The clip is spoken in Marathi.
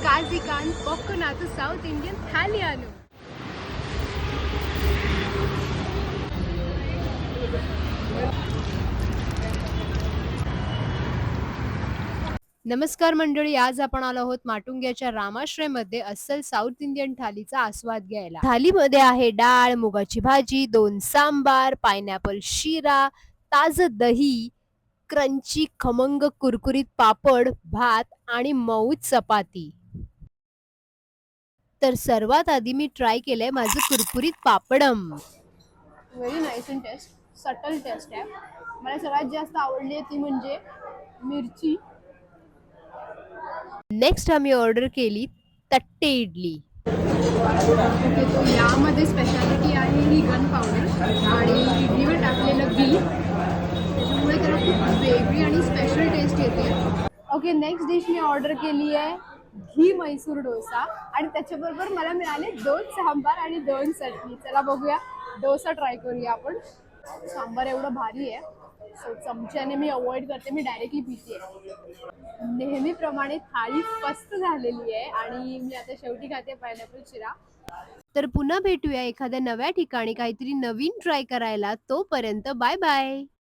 काझीकान पॉपकॉर्नाचं साऊथ इंडियन थाली आणू. नमस्कार मंडळी, आज आपण आलो आहोत माटुंग्याच्या रामाश्रयमध्ये अस्सल साऊथ इंडियन थालीचा आस्वाद घ्यायला. थालीमध्ये आहे डाळ, मुगाची भाजी, 2 सांबार, पायनॅपल शिरा, ताजं दही, क्रंची खमंग कुरकुरीत पापड, भात आणि मऊ चपाती. तर सर्वात आधी मी ट्राय केलंय माझं कुरकुरीत papadum. Very nice in taste, subtle taste आहे. मला सगळ्यात जास्त आवडली आहे ती म्हणजे मिरची. नेक्स्ट आम्ही ऑर्डर केली तट्टे इडली. ओके, तो यामध्ये स्पेशालिटी आहे ही गन पावडर आणि इडलीवर टाकलेलं घी, त्याच्यामुळे त्याला खूप वेगळी आणि स्पेशल टेस्ट येते. ओके, नेक्स्ट डिश मी ऑर्डर केली आहे घी मैसूर डोसा आणि त्याच्याबरोबर मला मिळाले 2 सांबार आणि 2 चटणी. चला बघूया, डोसा ट्राय करूया आपण. सांबार एवढं भारी आहे, सो चमच्याने मी अवॉइड करते, मी डायरेक्टली पिते. नेहमीप्रमाणे थाळी फस्त झालेली आहे आणि मी आता शेवटी खाते पायनॅपल शिरा. तर पुन्हा भेटूया एखाद्या नव्या ठिकाणी काहीतरी नवीन ट्राय करायला. तोपर्यंत बाय बाय.